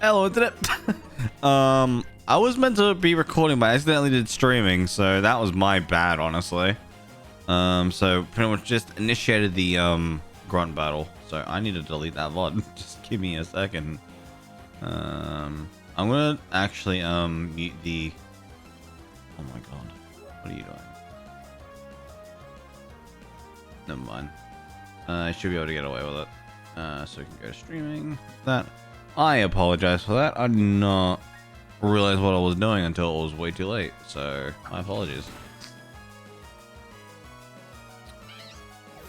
Hello, internet. I was meant to be recording, but I accidentally did streaming, so that was my bad, honestly. So pretty much just initiated the grunt battle. So I need to delete that VOD. Just give me a second. I'm gonna actually mute the. Oh my god, what are you doing? Never mind. I should be able to get away with it. So we can go to streaming. That. I apologize for that. I did not realize what I was doing until it was way too late. So my apologies.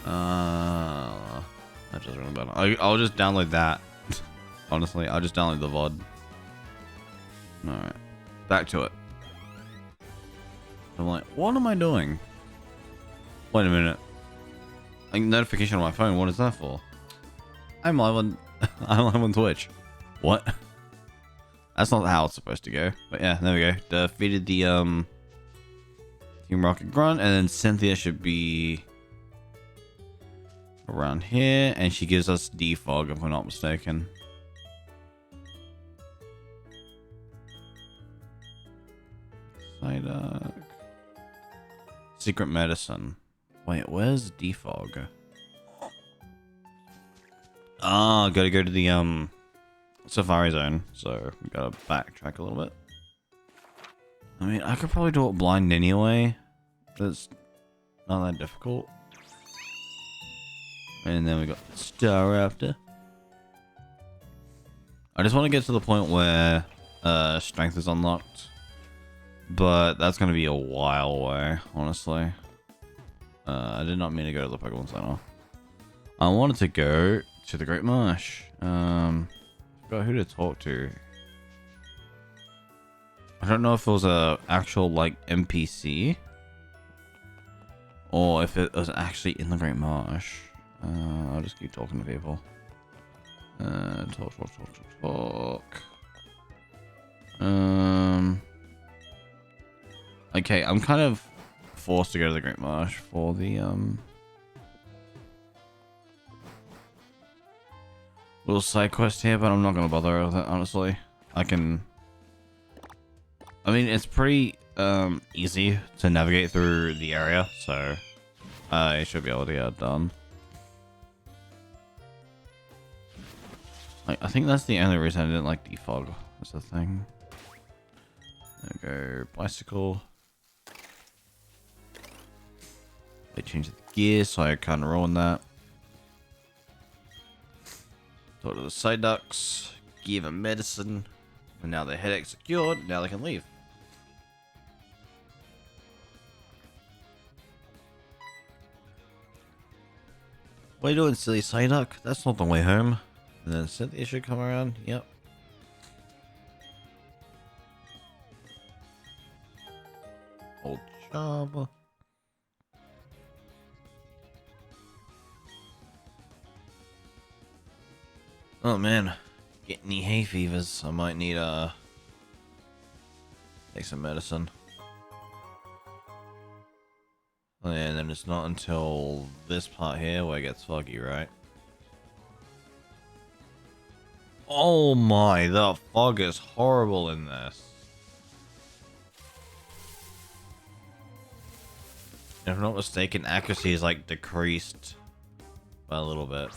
That doesn't really matter. I'll just download that. Honestly, I'll just download the VOD. Alright. Back to it. I'm like, what am I doing? Wait a minute. A notification on my phone, what is that for? I'm live on I'm live on Twitch. What? That's not how it's supposed to go. But yeah, there we go. Defeated the Team Rocket Grunt, and then Cynthia should be around here, and she gives us defog if we're not mistaken. Secret medicine. Wait, where's defog? Ah, gotta go to the Safari Zone, so we gotta backtrack a little bit. I mean, I could probably do it blind anyway. That's not that difficult. And then we got Star Raptor. I just want to get to the point where strength is unlocked, but that's gonna be a while away, honestly. I did not mean to go to the Pokemon Center. I wanted to go to the Great Marsh. Forgot who to talk to. I don't know if it was a actual like NPC or if it was actually in the Great Marsh. I'll just keep talking to people. Talk. Okay, I'm kind of forced to go to the Great Marsh for the little side quest here, but I'm not gonna bother with it, honestly. I mean, it's pretty easy to navigate through the area, so I should be able to get it done. I think that's the only reason I didn't like defog. That's the thing. There we go, bicycle. They changed the gear, so I kind of ruined that. Talk to the side ducks, give them medicine, and now their headache's secured. Now they can leave. What are you doing, silly Psyduck? That's not the way home. And then Cynthia should come around. Yep. Old job. Oh man, getting any hay fevers. I might need take some medicine. And then it's not until this part here where it gets foggy, right? Oh my, the fog is horrible in this. If I'm not mistaken, accuracy is like decreased by a little bit.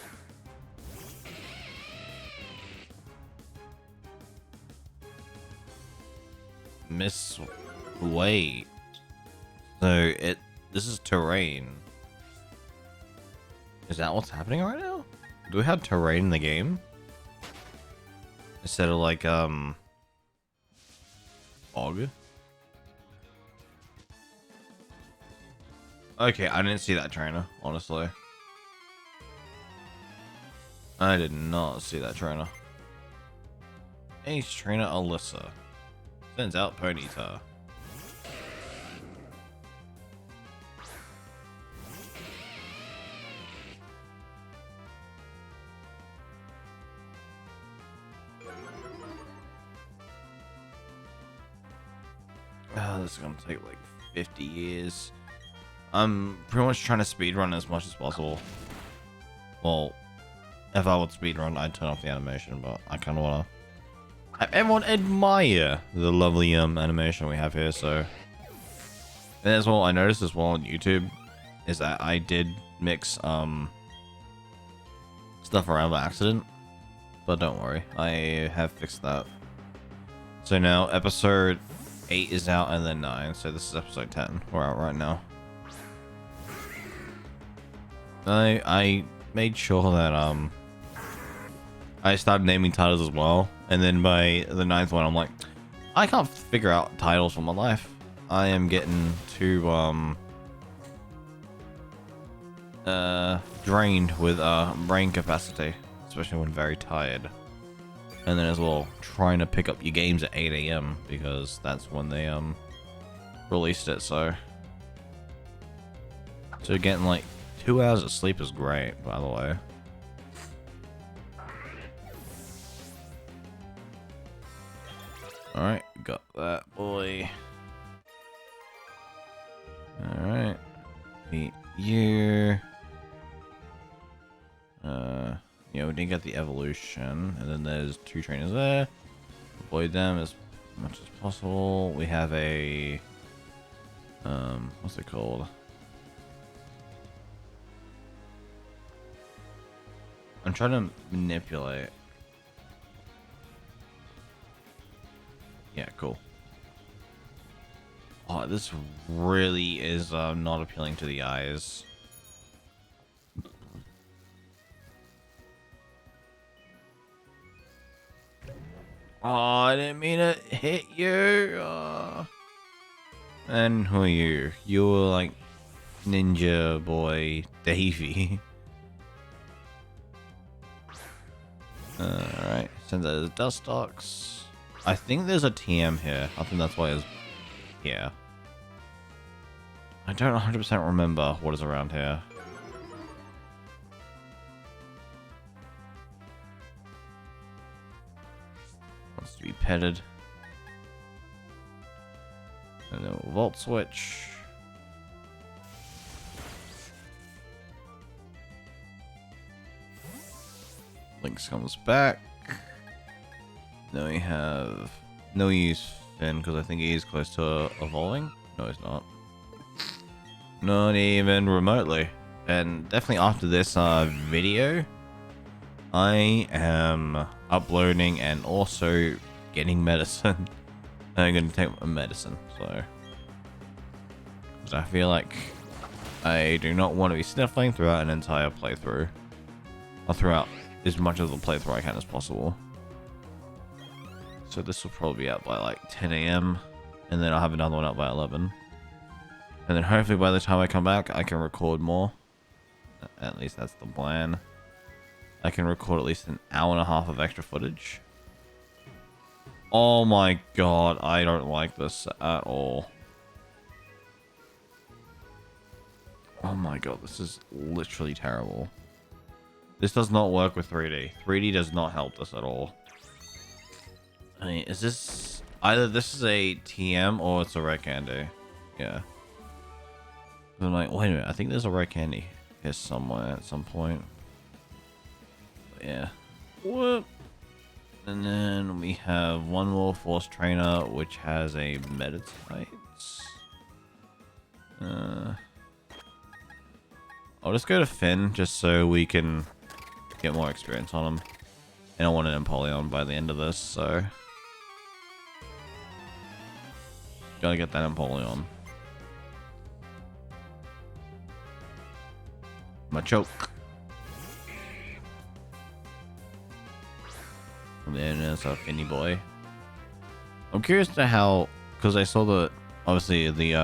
Wait. So this is terrain. Is that what's happening right now? Do we have terrain in the game? Instead of like fog? Okay, I didn't see that trainer, honestly. I did not see that trainer. Ace trainer Alyssa. Sends out Ponyta. This is gonna take like 50 years. I'm pretty much trying to speedrun as much as possible. Well, if I would speedrun, I'd turn off the animation, but I kind of want to Everyone admire the lovely animation we have here. So, and as well, I noticed as well on YouTube is that I did mix stuff around by accident, but don't worry, I have fixed that. So now episode 8 is out and then 9, so this is episode 10. We're out right now. I made sure that I started naming titles as well, and then by the 9th one I'm like, I can't figure out titles for my life. I am getting too drained with brain capacity, especially when very tired. And then as well, trying to pick up your games at 8 AM because that's when they released it. So getting like 2 hours of sleep is great, by the way. All right, got that boy. All right, meet you. Yeah, we didn't get the evolution, and then there's 2 trainers there. Avoid them as much as possible. We have a what's it called? I'm trying to manipulate. Yeah, cool. Oh, this really is not appealing to the eyes. Oh, I didn't mean to hit you. And who are you? You're like Ninja Boy Davey. Alright, send that as Dustox. I think there's a TM here. I think that's why it's here. I don't 100% remember what is around here. Wants to be petted. And then we'll Volt Switch. Lynx comes back. Then we have no use Finn because I think he is close to evolving. No, he's not. Not even remotely. And definitely after this video, I am uploading and also getting medicine. I'm going to take my medicine, so. Because I feel like I do not want to be sniffling throughout an entire playthrough. Or throughout as much of the playthrough I can as possible. So this will probably be out by like 10 AM. And then I'll have another one out by 11. And then hopefully by the time I come back, I can record more. At least that's the plan. I can record at least an hour and a half of extra footage. Oh my god, I don't like this at all. Oh my god, this is literally terrible. This does not work with 3D. 3D does not help this at all. I mean, is this... either this is a TM or it's a red candy. Yeah. I'm like, wait a minute, I think there's a red candy here somewhere at some point. But yeah. What? And then we have one more Force Trainer, which has a Meditite. I'll just go to Finn, just so we can get more experience on him. And I want an Empoleon by the end of this, so... gotta get that Empoleon. Machoke. And then there's a Finny boy. I'm curious to how, because I saw the, obviously the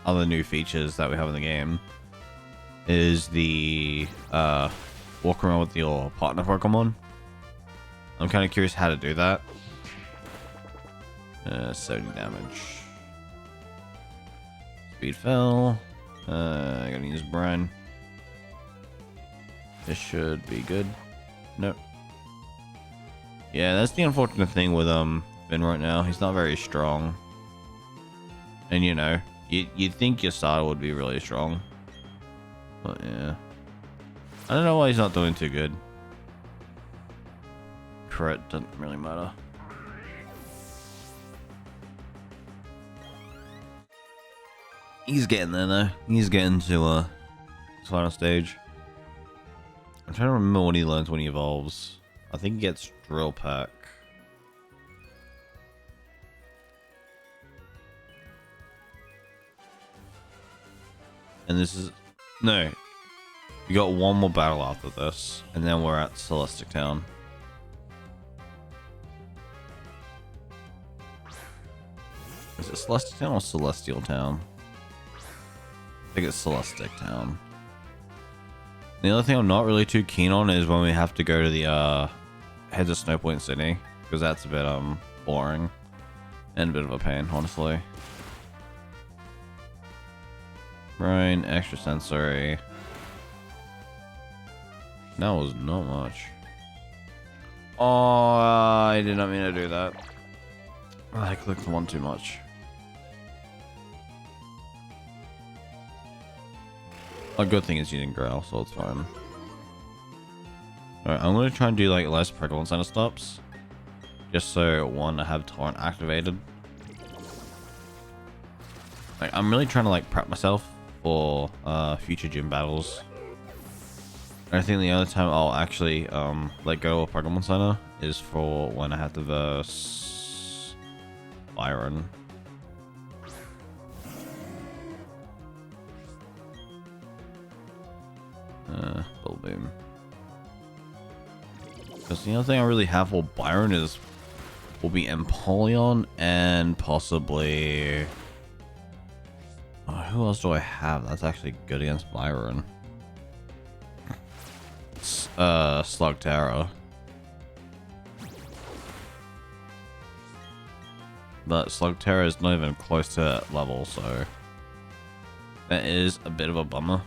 other new features that we have in the game is the walk around with your partner Pokemon. I'm kind of curious how to do that. 70 damage. Speed fell. I gotta use Brine. This should be good. Nope. Yeah, that's the unfortunate thing with Finn right now. He's not very strong. And you know, you'd think your starter would be really strong. But yeah. I don't know why he's not doing too good. Crit doesn't really matter. He's getting there though. He's getting to his final stage. I'm trying to remember what he learns when he evolves. I think he gets Drill Pack. And this is... No. We got one more battle after this. And then we're at Celestic Town. Is it Celestic Town or Celestial Town? I think it's Celestic Town. The other thing I'm not really too keen on is when we have to go to the Heads of Snowpoint City. Because that's a bit boring. And a bit of a pain, honestly. Brain, extrasensory. That was not much. Oh, I did not mean to do that. I clicked one too much. A good thing is you didn't growl, so it's fine. Alright, I'm gonna try and do like less Pokemon Center stops. Just so one, I have Torrent activated. Like, I'm really trying to like prep myself for future gym battles. I think the other time I'll actually let go of Pokemon Center is for when I have to verse Byron. Bull Boom. Because the other thing I really have for Byron will be Empoleon and possibly... who else do I have that's actually good against Byron? Slugterra. But Slugterra is not even close to that level, so that is a bit of a bummer.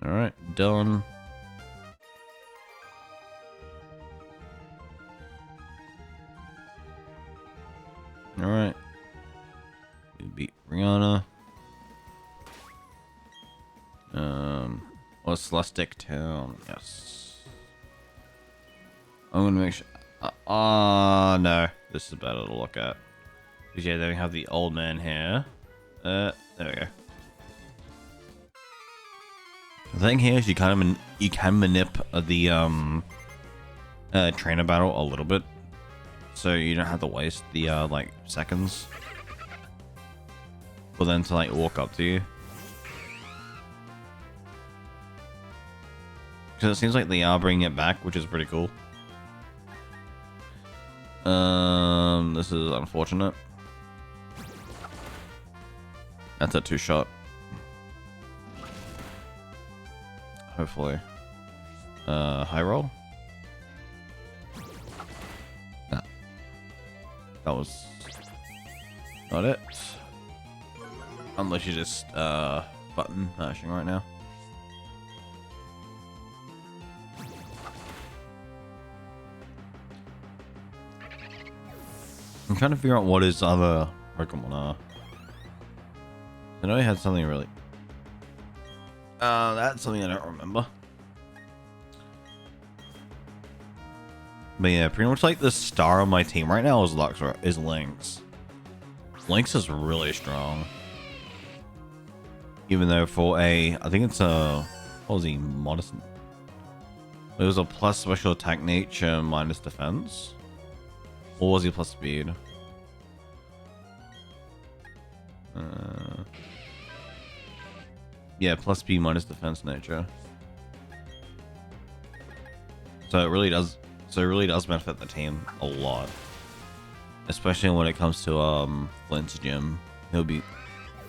Alright, done. Alright. We beat Rihanna. Celestic Town, yes. I'm gonna make sure. No, this is better to look at. Because yeah, then we have the old man here. There we go. The thing here is you can manip the trainer battle a little bit, so you don't have to waste the like seconds for them to like walk up to you. Because it seems like they are bringing it back, which is pretty cool. This is unfortunate. That's a 2-shot. Hopefully. High roll? Nah. That was not it. Unless you're just button mashing right now. I'm trying to figure out what his other Pokemon are. I know he had something really... that's something I don't remember. But yeah, pretty much like the star of my team right now is Lynx. Lynx is really strong. Even though for a... I think it's a... What was he? Modest... It was a plus special attack nature minus defense. Or was he plus speed? Yeah, plus speed minus defense nature. So it really does benefit the team a lot. Especially when it comes to Flint's gym. He'll be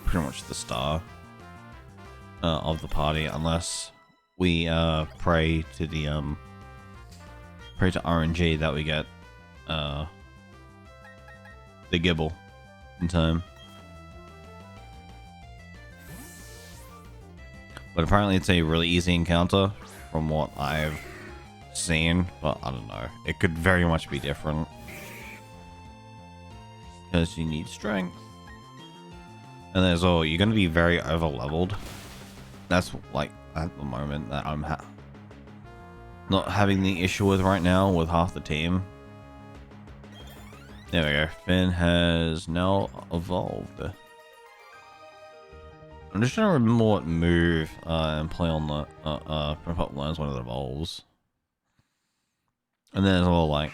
pretty much the star of the party unless we pray to RNG that we get the Gibble in time. But apparently it's a really easy encounter from what I've seen, but I don't know. It could very much be different. Because you need strength. And there's you're going to be very over leveled. That's like at the moment that I'm not having the issue with right now with half the team. There we go. Finn has now evolved. I'm just trying to remember what move and play on the Pop learns when it evolves. And then as well, like,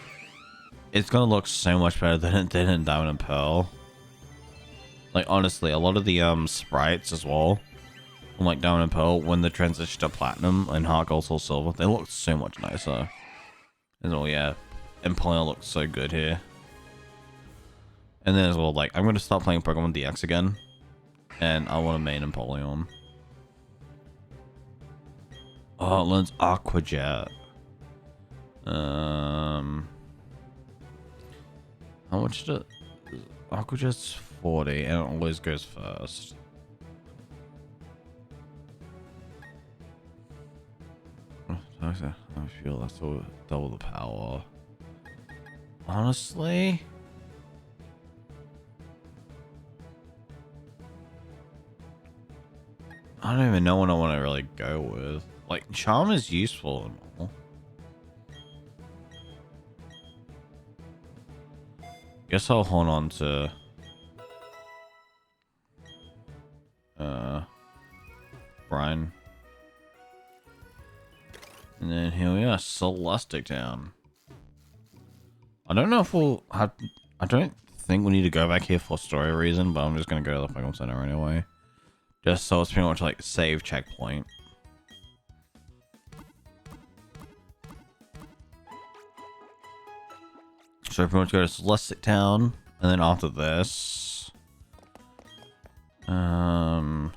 it's gonna look so much better than it did in Diamond and Pearl. Like, honestly, a lot of the sprites as well, from like Diamond and Pearl, when they transition to Platinum and Heart Gold, Soul Silver, they look so much nicer. As well, yeah, Empoleon looks so good here. And then as well, like, I'm gonna start playing Pokemon DX again, and I want to main Empoleon. Oh, it learns Aqua Jet. How much did Aqua Jet's 40 and it always goes first. I feel that's double the power. Honestly, I don't even know what I want to really go with. Like, Charm is useful and all. Guess I'll hold on to Brian. And then here we are, Celestic Town. I don't know if we'll have, I don't think we need to go back here for story reason, but I'm just gonna go to the Pokemon Center anyway. Just so it's pretty much like save checkpoint. So pretty much go to Celestic Town, and then after this, I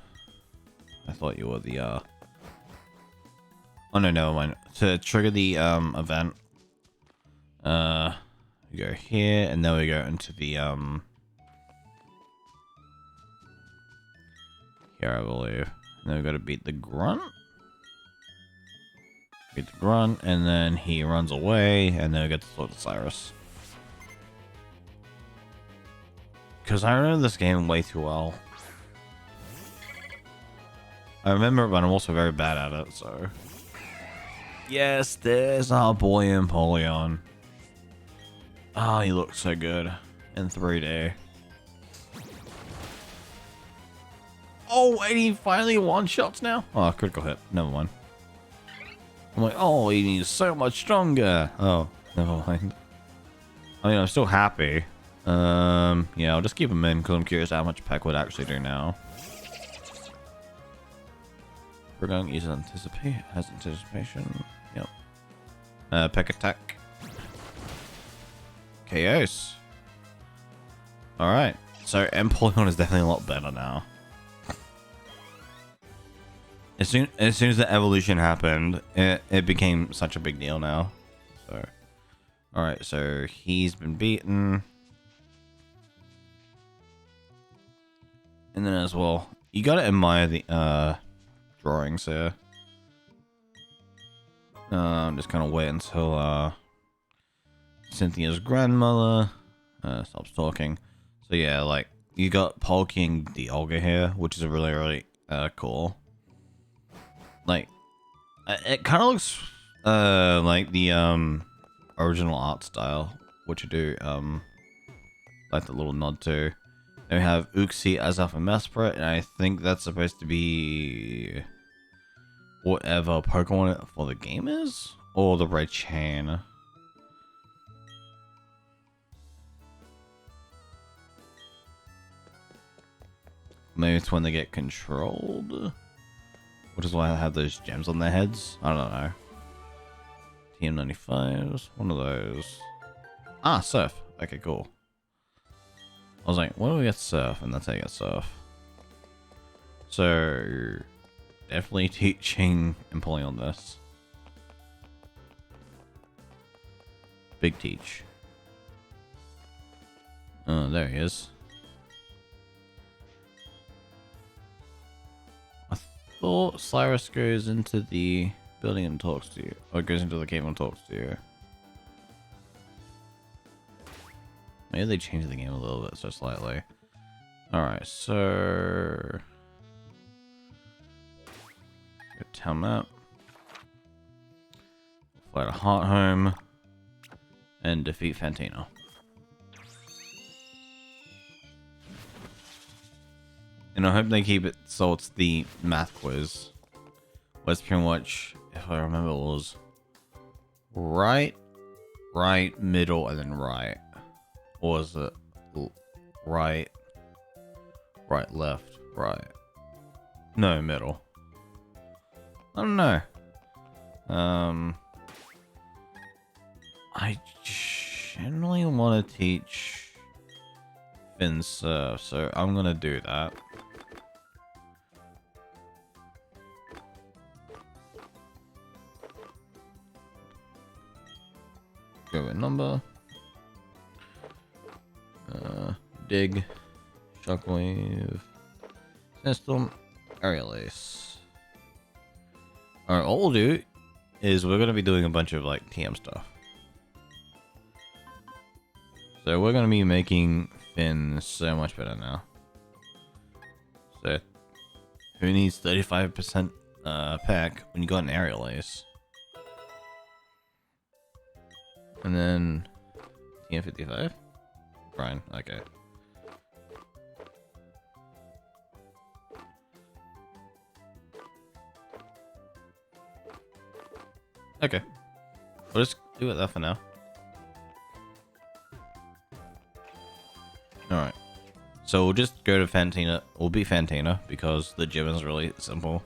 thought you were the oh no, never mind. To trigger the event, we go here, and then we go into the here, I believe. And then we got to beat the Grunt. Beat the Grunt, and then he runs away, and then we get to talk to Cyrus. Because I remember this game way too well. I remember it, but I'm also very bad at it, so... Yes, there's our boy Empoleon. Oh, he looks so good in 3D. Oh, and he finally one-shots now? Oh, critical hit. Never mind. I'm like, oh, he's so much stronger. Oh, never mind. I mean, I'm still happy. Yeah, I'll just keep him in because I'm curious how much Peck would actually do now. We're going to use has anticipation. Yep. Peck attack. KOs. Alright. So Empoleon is definitely a lot better now. As soon as the evolution happened, it became such a big deal now. So alright, so he's been beaten. And then as well, you gotta admire the drawings here. I'm just gonna wait until Cynthia's grandmother stops talking. So yeah, like you got Polking the Olga here, which is really cool. Like it kind of looks like the original art style, which you do like the little nod to. Then we have Uxie, Azaf, and Mesprit, and I think that's supposed to be whatever Pokemon for the game is, or the red chain. Maybe it's when they get controlled, which is why I have those gems on their heads. I don't know. TM95s, one of those. Ah, Surf. Okay, cool. I was like, what do we get Surf? And that's how you get Surf. So, definitely teaching Empoleon this. Big teach. Oh, there he is. I thought Cyrus goes into the building and talks to you. Or goes into the cave and talks to you. Maybe they changed the game a little bit, so slightly. Alright, so... Town map. Fight a Heart Home. And defeat Fantina. And I hope they keep it so it's the math quiz. That's pretty much, if I remember, it was right, middle, and then right. Or was it right, left, right? No, middle. I don't know. I generally want to teach Fin Surf, so I'm gonna do that. Go with number. Dig. Shockwave. System. Aerial Ace. Alright, all we'll do is we're gonna be doing a bunch of like TM stuff. So we're gonna be making Finn so much better now. So who needs 35% pack when you got an Aerial Ace? And then TM55? Brian, okay. Okay. We'll just do it there for now. Alright. So we'll just go to Fantina. We'll beat Fantina because the gym is really simple.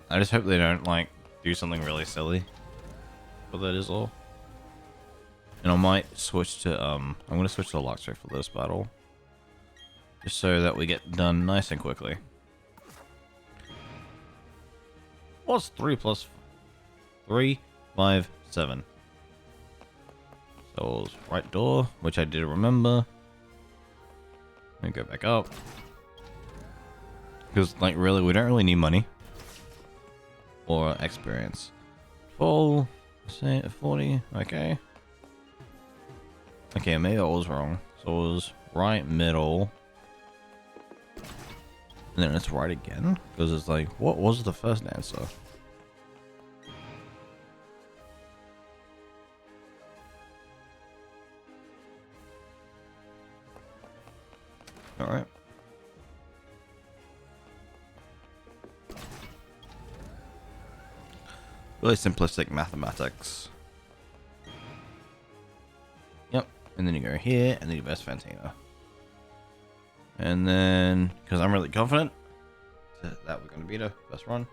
I just hope they don't like do something really silly. But that is all. And I might switch to I'm gonna switch to Luxray for this battle. Just so that we get done nice and quickly. What's 3 plus 3, 5, 7? So it was right door, which I did remember. Let me go back up. Because like really we don't really need money. Or experience. Full say 40, okay. Okay, maybe I was wrong. So it was right middle. And then it's right again? Because it's like, what was the first answer? Alright. Really simplistic mathematics. Yep. And then you go here, and then you best Fantina. And then, because I'm really confident that we're going to beat her first run.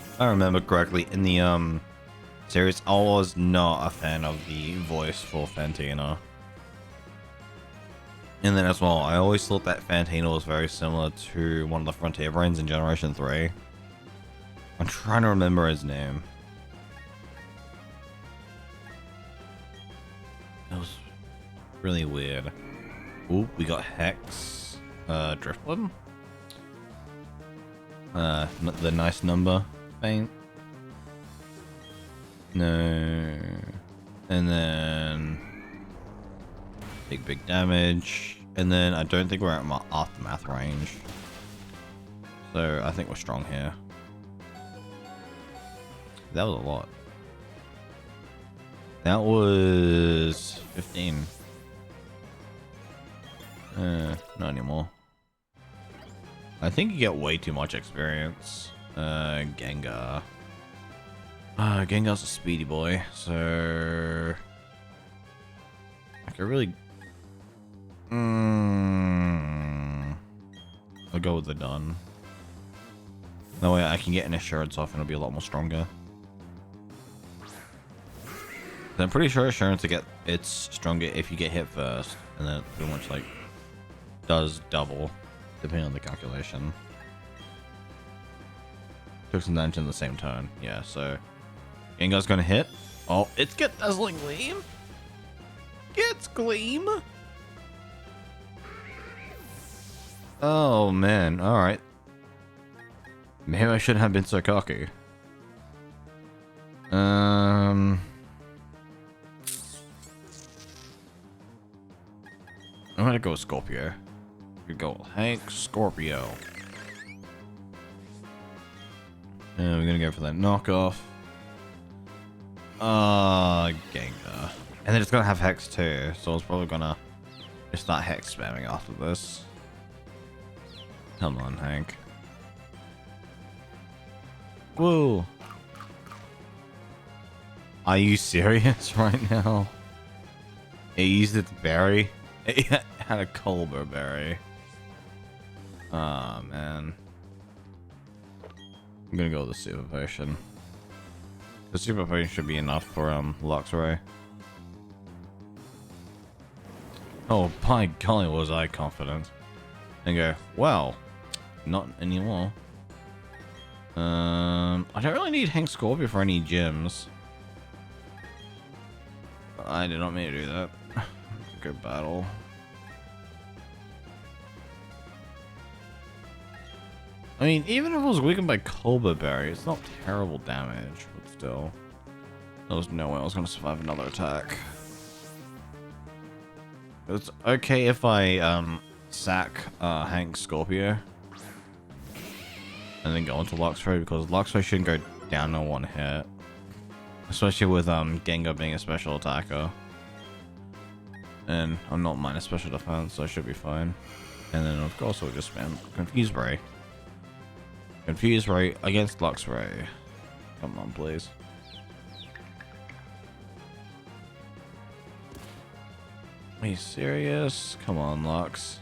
If I remember correctly, in the series, I was not a fan of the voice for Fantina. And then as well, I always thought that Fantina was very similar to one of the Frontier Brains in Generation 3. I'm trying to remember his name. It was really weird. Ooh, we got Hex, Driftwood. The nice number. Faint. No. And then big damage. And then I don't think we're at my aftermath range. So I think we're strong here. That was a lot. That was 15. Not anymore. I think you get way too much experience. Gengar. Gengar's a speedy boy, so I could really I'll go with the done. That way I can get an assurance off and it'll be a lot more stronger. I'm pretty sure assurance to get it's stronger if you get hit first, and then it pretty much like does double depending on the calculation. Took some damage in the same turn. Yeah, so Gengar's gonna hit. Oh, it's get Dazzling Gleam. Gets Gleam. Oh man, alright. Maybe I shouldn't have been so cocky. I'm gonna go with Scorpio. We go Hank Scorpio. And we're gonna go for that knockoff. Gengar. And then it's gonna have Hex too, so it's probably gonna just start Hex spamming after this. Come on, Hank. Whoa. Are you serious right now? It used its berry. It had a Culber berry. Oh man. I'm gonna go with the Super Potion. The Super Potion should be enough for Luxray. Oh, by golly, was I confident. And go, well, not anymore. I don't really need Hank Scorpio for any gyms. I did not mean to do that. Good battle. I mean, even if it was weakened by Culber Berry, it's not terrible damage, but still. There was no way I was going to survive another attack. It's okay if I sack Hank Scorpio and then go into Luxray, because Luxray shouldn't go down in one hit. Especially with Gengar being a special attacker. And I'm not minus special defense, so I should be fine. And then of course we'll just spam Confuse Ray. Confuse Ray against Luxray. Come on, please. Are you serious? Come on, Lux.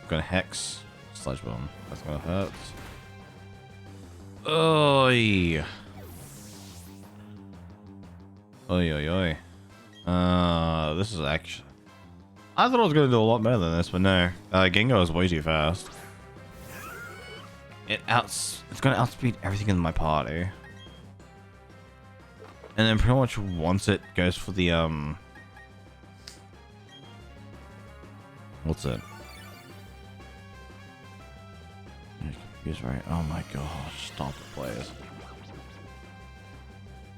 I'm gonna Hex. Sludge Bomb. That's gonna hurt. Oi! Oi, oi, oi. This is actually... I thought I was gonna do a lot better than this, but no. Gengar is way too fast. It's gonna outspeed everything in my party. And then pretty much once it goes for the, what's it? Confused, right? Oh my gosh, stop it, please.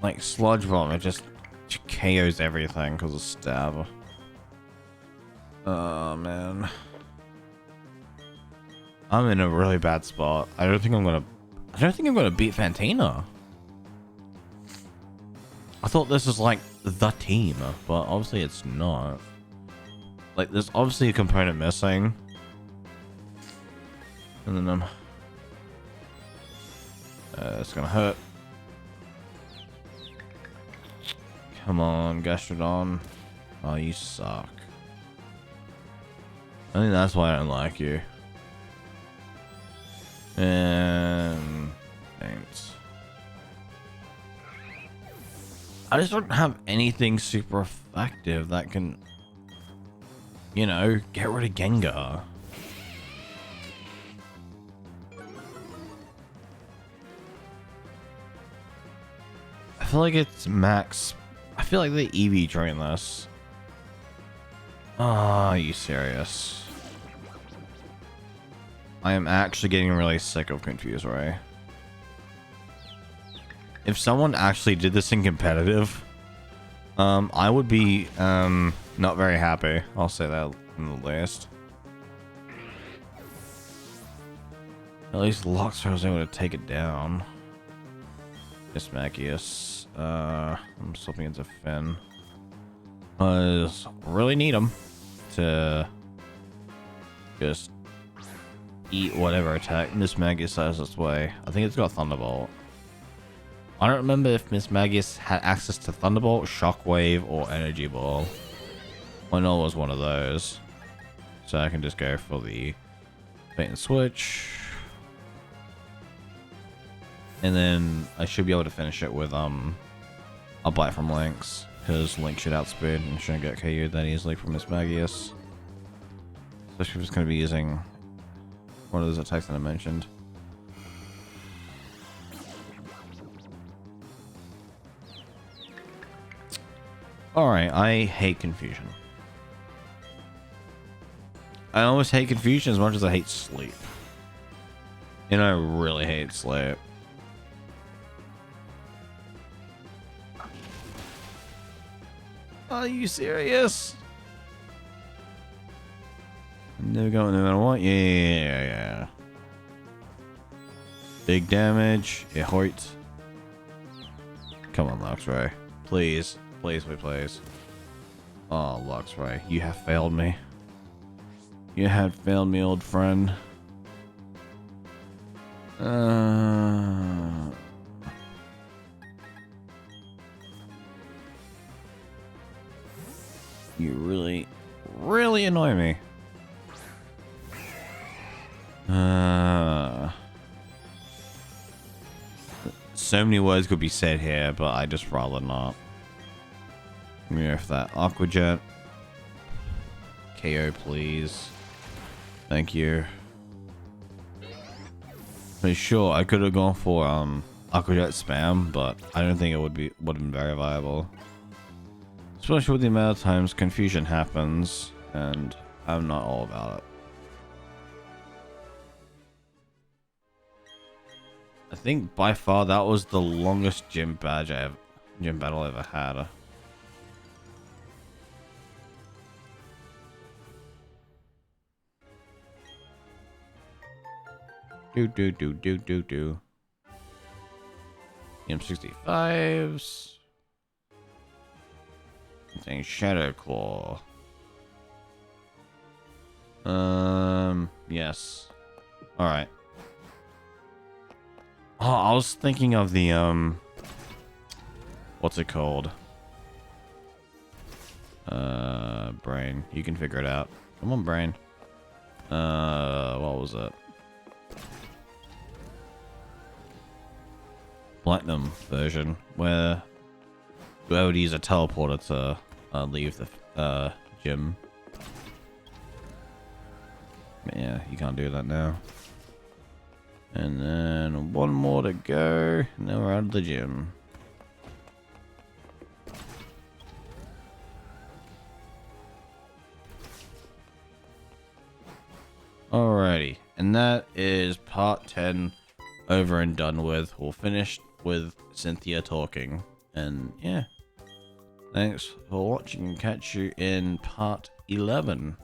Like, Sludge Bomb, it just KOs everything because of stab. Oh man. I'm in a really bad spot. I don't think I'm gonna beat Fantina. I thought this was like the team, but obviously it's not. Like, there's obviously a component missing. And then it's gonna hurt. Come on, Gastrodon. Oh, you suck. I think that's why I don't like you. And thanks. I just don't have anything super effective that can, you know, get rid of Gengar. I feel like it's max. I feel like they EV train this. Oh, are you serious? I am actually getting really sick of Confuse Ray. If someone actually did this in competitive, I would be not very happy. I'll say that in the least. At least Luxray was able to take it down. Mismagius. I'm swapping into Finn. Really need him to just eat whatever attack Mismagius has its way. I think it's got Thunderbolt. I don't remember if Mismagius had access to Thunderbolt, Shockwave, or Energy Ball. I know it was one of those. So I can just go for the bait and switch. And then I should be able to finish it with a bite from Lynx, because Lynx should outspeed and shouldn't get KO'd that easily from Mismagius. Especially if it's going to be using one of those attacks that I mentioned. Alright, I hate confusion. I almost hate confusion as much as I hate sleep. And I really hate sleep. Are you serious? Never going no matter what? Yeah. Big damage. It hurts. Come on, Luxray. Please. Please. Oh, Luxray. You have failed me. You have failed me, old friend. You really annoy me. So many words could be said here, but I just rather not. If that Aqua Jet. KO, please. Thank you. But sure, I could have gone for Aqua Jet spam, but I don't think it would have been very viable. Especially with the amount of times confusion happens, and I'm not all about it. I think by far that was the longest gym battle I ever had. Do. M65s. Saying Shadow Claw. Yes. Alright. Oh, I was thinking of the, what's it called? Brain. You can figure it out. Come on, Brain. What was it? Platinum version, where I would use a teleporter to leave the gym. But yeah, you can't do that now. And then one more to go, and then we're out of the gym. Alrighty, and that is part 10 over and done with. We'll finish with Cynthia talking, and yeah, thanks for watching. Catch you in part 11.